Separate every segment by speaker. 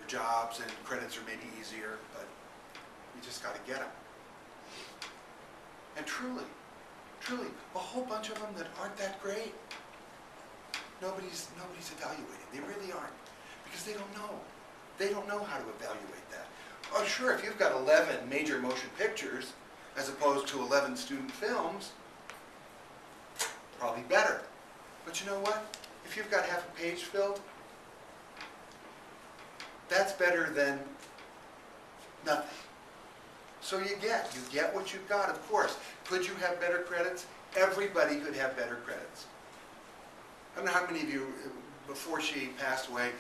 Speaker 1: jobs and credits are maybe easier, but you just got to get them. And truly, a whole bunch of them that aren't that great, nobody's evaluating. They really aren't, because they don't know. They don't know how to evaluate that. Oh, sure, if you've got 11 major motion pictures as opposed to 11 student films, probably better. But you know what? If you've got half a page filled, that's better than nothing. So you get what you've got, of course. Could you have better credits? Everybody could have better credits. I don't know how many of you, before she passed away,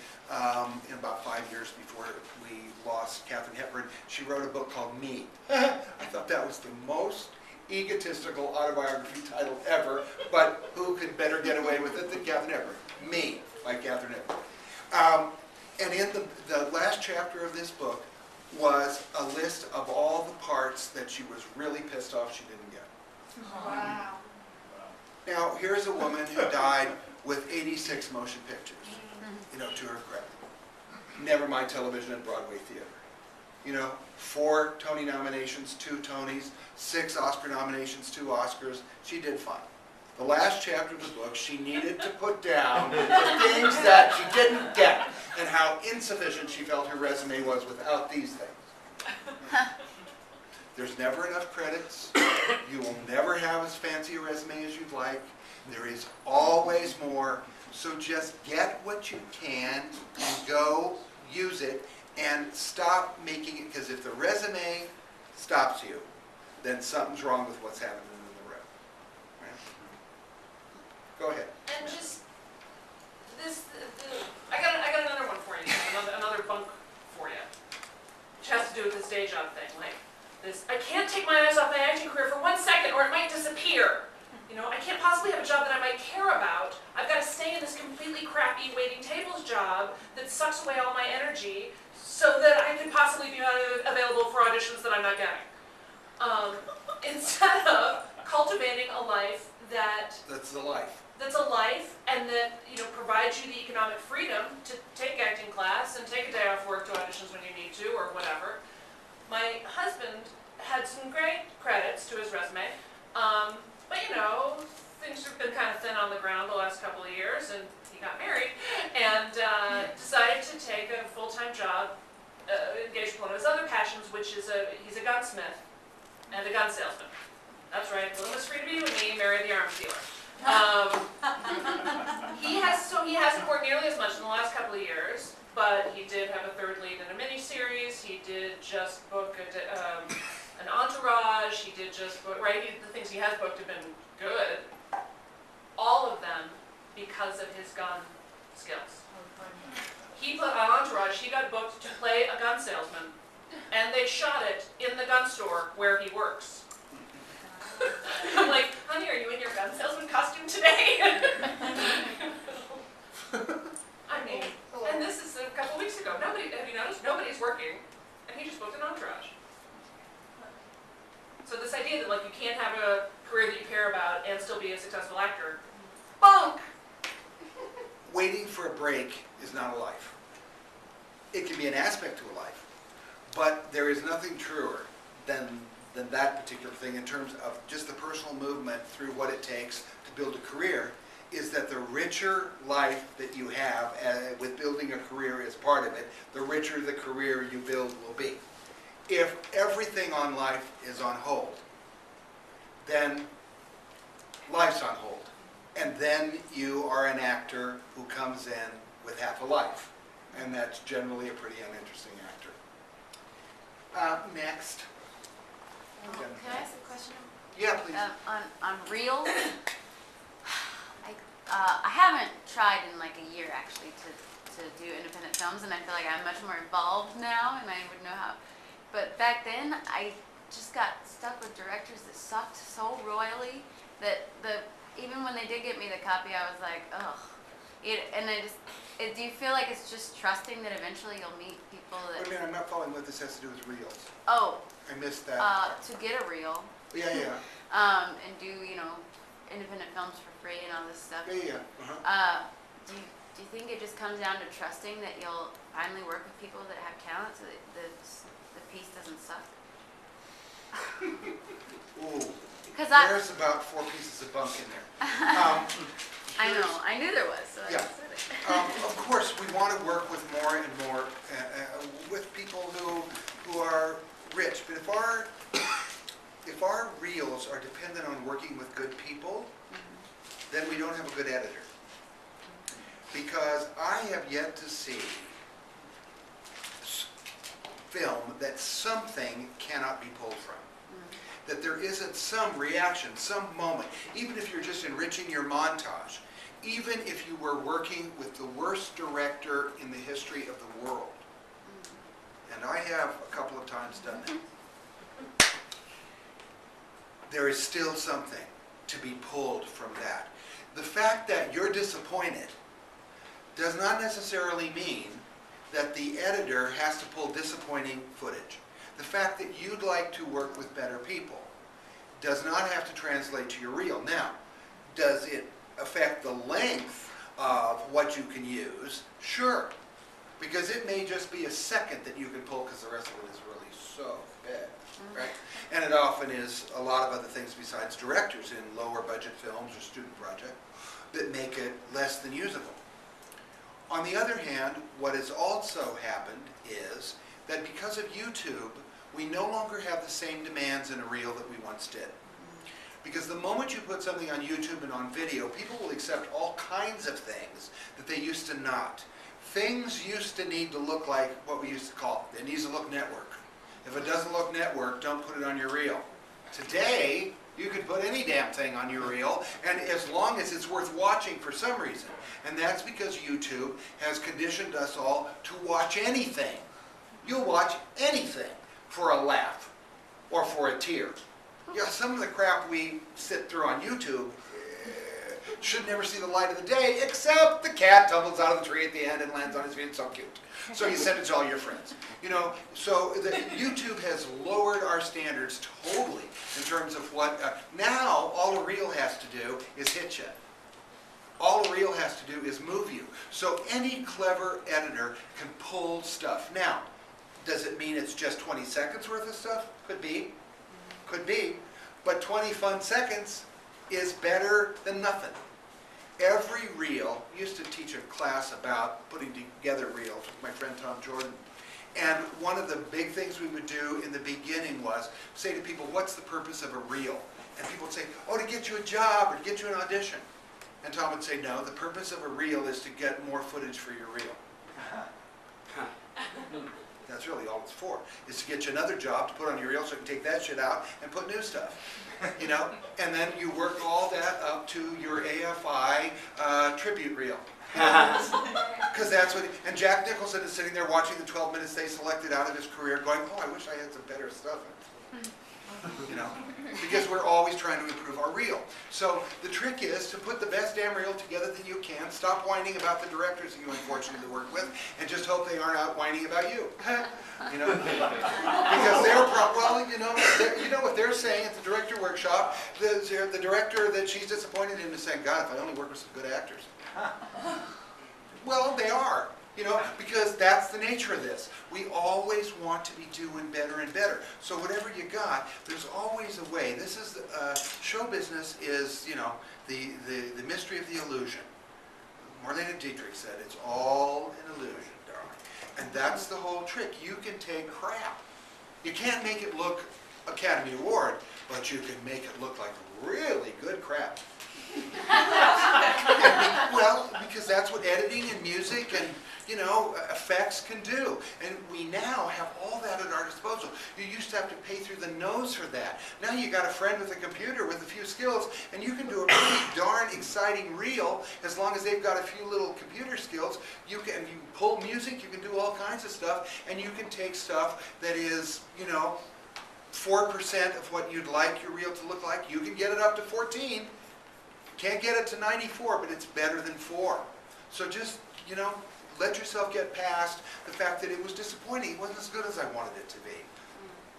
Speaker 1: in about 5 years before we lost Katharine Hepburn, she wrote a book called Me. I thought that was the most egotistical autobiography title ever, but who could better get away with it than Katharine Hepburn? Me, by Katharine Hepburn. And in the last chapter of this book was a list of all the parts that she was really pissed off she didn't get.
Speaker 2: Wow.
Speaker 1: Now, here's a woman who died with 86 motion pictures, to her credit. Never mind television and Broadway theater. 4 Tony nominations, 2 Tonys, 6 Oscar nominations, 2 Oscars. She did fine. The last chapter of the book, she needed to put down the things that she didn't get and how insufficient she felt her resume was without these things. There's never enough credits. You will never have as fancy a resume as you'd like. There is always more. So just get what you can and go use it and stop making it, because if the resume stops you, then something's wrong with what's happening in the room. Right? Go ahead.
Speaker 3: And just this, I got another one for you, another bunk for you, which has to do with this day job thing. Like this, I can't take my eyes off my acting career for 1 second, or it might disappear. I can't possibly have a job that I might care about. I've got to stay in this completely crappy waiting tables job that sucks away all my energy, so that I can possibly be available for auditions that I'm not getting. Instead of cultivating a life
Speaker 1: That's the life.
Speaker 3: that's a life, and that provides you the economic freedom to take acting class and take a day off work to auditions when you need to, or whatever. My husband had some great credits to his resume, but things have been kind of thin on the ground the last couple of years, and he got married and decided to take a full-time job, engaged in one of his other passions, which is he's a gunsmith and a gun salesman. That's right, little Miss Frida you and me married the arms dealer. He hasn't worked nearly as much in the last couple of years, but he did have a third lead in a miniseries. He did just book an Entourage. He did just book, the things he has booked have been good. All of them because of his gun skills. He put on Entourage, he got booked to play a gun salesman, and they shot it in the gun store where he works. I'm like, honey, are you in your gun salesman costume today? I mean, and this is a couple weeks ago. Have you noticed? Nobody's working, and he just booked an Entourage. So this idea that you can't have a career that you care about and still be a successful actor, bunk!
Speaker 1: Waiting for a break is not a life. It can be an aspect to a life, but there is nothing truer than that particular thing in terms of just the personal movement through what it takes to build a career, is that the richer life that you have with building a career as part of it, the richer the career you build will be. If everything on life is on hold, then life's on hold. And then you are an actor who comes in with half a life. And that's generally a pretty uninteresting actor. Next.
Speaker 2: Can I ask a question?
Speaker 1: Yeah, please.
Speaker 2: On Reels, I haven't tried in like a year actually to do independent films, and I feel like I'm much more involved now, and I would know how. But back then, I just got stuck with directors that sucked so royally that even when they did get me the copy, I was like, ugh. Do you feel like it's just trusting that eventually you'll meet people that?
Speaker 1: Wait a minute, I'm not following what this has to do with reels.
Speaker 2: Oh.
Speaker 1: I missed that.
Speaker 2: To get a reel.
Speaker 1: Yeah.
Speaker 2: And do independent films for free and all this stuff.
Speaker 1: Yeah.
Speaker 2: Do do you think it just comes down to trusting that you'll finally work with people that have talent so that the piece doesn't suck?
Speaker 1: Ooh,
Speaker 2: Because
Speaker 1: there's about 4 pieces of bunk in there.
Speaker 2: I know, I knew there was, so I
Speaker 1: Yeah.
Speaker 2: just said it.
Speaker 1: Of course, we want to work with more and more, with people who are rich, but if our reels are dependent on working with good people, then we don't have a good editor. Because I have yet to see film that something cannot be pulled from. That there isn't some reaction, some moment, even if you're just enriching your montage, even if you were working with the worst director in the history of the world. And I have a couple of times done that. There is still something to be pulled from that. The fact that you're disappointed does not necessarily mean that the editor has to pull disappointing footage. The fact that you'd like to work with better people does not have to translate to your reel. Now, does it affect the length of what you can use? Sure. Because it may just be a second that you can pull because the rest of it is really so bad, right? And it often is a lot of other things besides directors in lower budget films or student projects that make it less than usable. On the other hand, what has also happened is that because of YouTube, we no longer have the same demands in a reel that we once did. Because the moment you put something on YouTube and on video, people will accept all kinds of things that they used to not. Things used to need to look like what we used to call, it needs to look network. If it doesn't look network, don't put it on your reel. Today, you can put any damn thing on your reel, and as long as it's worth watching for some reason. And that's because YouTube has conditioned us all to watch anything. You'll watch anything for a laugh or for a tear. Yeah, some of the crap we sit through on YouTube should never see the light of the day, except the cat tumbles out of the tree at the end and lands on his feet. It's so cute. So you send it to all your friends. You know, so YouTube has lowered our standards totally in terms of what, now all a reel has to do is hit you. All a reel has to do is move you. So any clever editor can pull stuff. Now, does it mean it's just 20 seconds worth of stuff? Could be. Could be. But 20 fun seconds is better than nothing. Every reel, I used to teach a class about putting together reels with my friend Tom Jordan. And one of the big things we would do in the beginning was say to people, what's the purpose of a reel? And people would say, oh, to get you a job or to get you an audition. And Tom would say, no, the purpose of a reel is to get more footage for your reel. That's really all it's for, is to get you another job to put on your reel so you can take that shit out and put new stuff. You know, and then you work all that up to your AFI tribute reel. Because that's what, and Jack Nicholson is sitting there watching the 12 minutes they selected out of his career going, oh, I wish I had some better stuff. You know, because we're always trying to improve our reel. So the trick is to put the best damn reel together that you can, stop whining about the directors that you unfortunately work with, and just hope they aren't out whining about you. You know, because they're well, you know what they're saying at the director workshop. The director that she's disappointed in is saying, God, if I only work with some good actors. Well, they are. You know, because that's the nature of this. We always want to be doing better and better. So whatever you got, there's always a way. This is, show business is, you know, the mystery of the illusion. Marlene Dietrich said, it's all an illusion, darling. And that's the whole trick. You can take crap. You can't make it look Academy Award, but you can make it look like really good crap. Well, because that's what editing and music and, you know, effects can do. And we now have all that at our disposal. You used to have to pay through the nose for that. Now you got a friend with a computer with a few skills, and you can do a really darn exciting reel as long as they've got a few little computer skills. You pull music, you can do all kinds of stuff, and you can take stuff that is, you know, 4% of what you'd like your reel to look like. You can get it up to 14. Can't get it to 94, but it's better than 4. So just, you know, let yourself get past the fact that it was disappointing. It wasn't as good as I wanted it to be.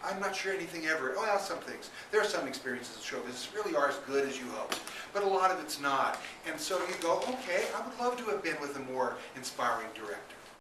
Speaker 1: I'm not sure anything ever, oh, well, some things. There are some experiences that show this really are as good as you hope, but a lot of it's not. And so you go, okay, I would love to have been with a more inspiring director.